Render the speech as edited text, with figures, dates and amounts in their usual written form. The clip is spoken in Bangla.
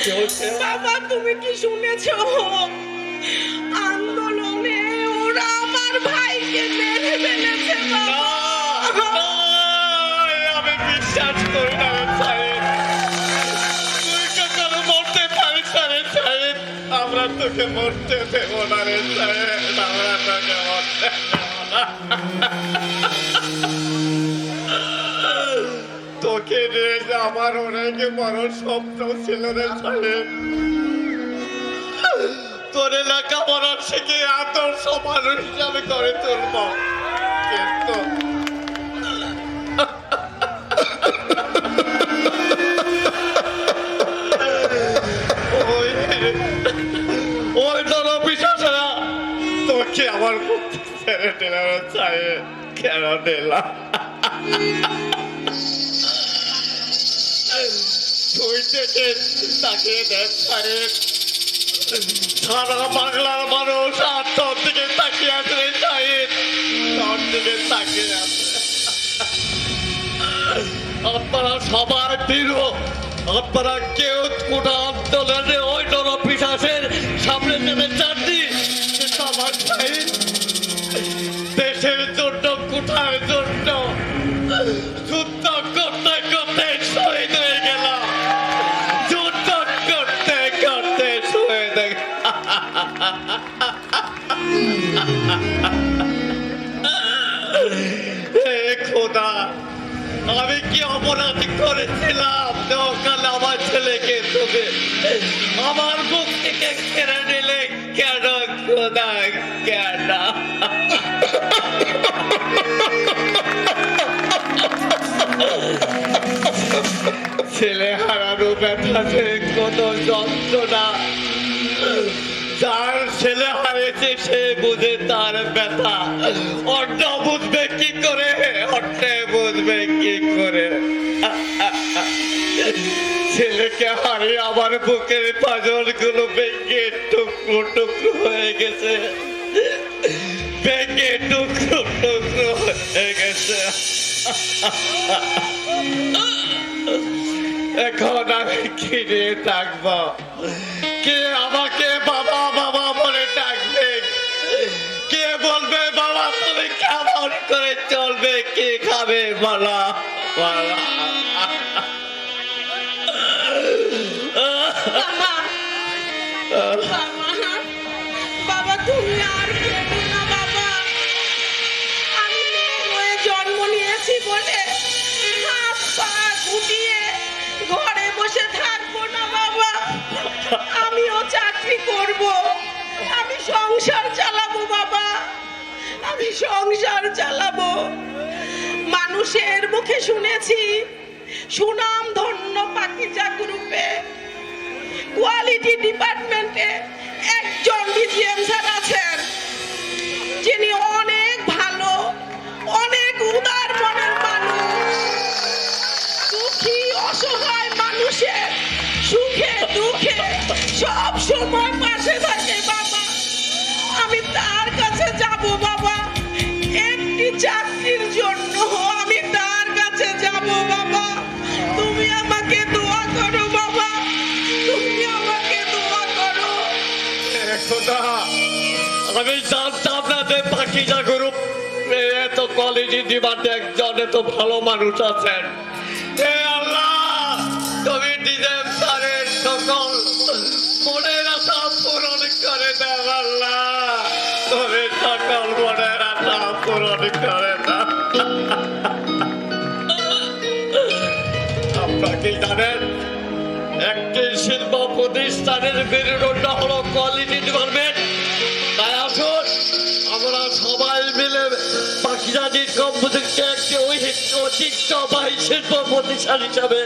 বাবা তুমি কি শুনেছ? আন্দোলনে ওরা আমার ভাইকে মেরে ফেলেছে বাবা। আমি বিশ্বাস করি না সাহেব, তুই কখনো মরতে পারিস না রে সাহেব। আমরা তোকে মরতে দেব না রে সাহেব, আমরা তোকে মরতে তোকে নিয়ে যে আমার অনেক বড় স্বপ্ন ছিল রে সাহেব। তোর লেখাপড়া শিখে আদর্শ মানুষ হিসাবে করে তুলব, কিন্তু ওই তোর বিশ্বাসেরা তোকে আমার ছেড়ে দিলাম সাহেব। কেন দিলাম? তুই থেকে তাকিয়ে দেখ সাহেব, সারা বাংলার মানুষ আর তোর দিকে তাকিয়ে আছে রে সাহেব, তোর দিকে তাকিয়ে আছে। আপনারা সবাই দৃঢ়, আপনারা কেউ কোটা আন্দোলনে ওই ডর পিশাচের সামনে নেমে চাননি, কিন্তু আমার সাহেব দেশের জন্য কোথায় জন্য যুদ্ধ করতে করতে শহীদ হয়ে গেলাম, যুদ্ধ করতে করতে শহীদ হয়ে হে খোদা, আমি কি অপরাধ করেছিলাম? কাল আমার ছেলেকে তুমি আমার বুক থেকে কেড়ে নিলে কেন খোদা, কেন? ছেলে হারানো ব্যথাতে কত যন্ত্রণা, যার ছেলে হারিয়েছে সে বুঝে তার ব্যথা, অন্য বুঝবে কি করে, অন্য বুঝবে কি করে? ছেলেকে হারিয়ে আমার বুকের পাঁজর গুলো ভেঙে টুকরো টুকরো হয়ে গেছে, ভেঙে টুকরো টুকরো হয়ে গেছে। এখন আমি কি নিয়ে থাকবো? কে আমাকে বাবা বাবা বলে ডাকবে? কে বলবে বাবা তুমি কেমন করে চলবে? কে খাবে বলা বলা? বাবা তুমি আর কেঁদো না বাবা। আমি মেয়ে হয়ে জন্ম নিয়েছি বলে হাত পা গুটিয়ে ঘরে বসে থাকবো না বাবা। আমিও চাকরি করব, আমি সংসার চালাবো বাবা, আমি সংসার চালাবো। মানুষের মুখে শুনেছি সুনাম ধন্য পাকিজা গ্রুপে কোয়ালিটি ডিপার্টমেন্টে একজন ডিজিএম স্যার আছেন, যিনি অনেক ভালো, অনেক উদার মনের মানুষ, দুঃখী অসহায় মানুষের সুখে দুঃখে সব সময় পাশে থাকে বাবা। আমি তার কাছে যাব বাবা, একটি চাকরির জন্য আমি তার কাছে যাব বাবা। তুমি আমাকে দোয়া করো বাবা, তুমি আমাকে দোয়া করো। খোদা, আমি জানতাম না যে পাকিজা গ্রুপ এত কোয়ালিটি ডিমান্ডে একজন এত ভালো মানুষ আছেন। হে আল্লাহ, তুমি ডিজেম স্যারের সকল মনের আশা পূরণ করে দাও আল্লাহ, তুমি সকল মনের আশা পূরণ করে দাও। আপনারা কি জানেন একটি শিল্প প্রতিষ্ঠানের বিরোধটা হলো কোয়ালিটি ডিপার্টমেন্ট? তাই আসুন আমরা সবাই মিলে পাকিজা নিট কোম্পানিকে একটি ঐতিহ্যবাহী শিল্প প্রতিষ্ঠান হিসাবে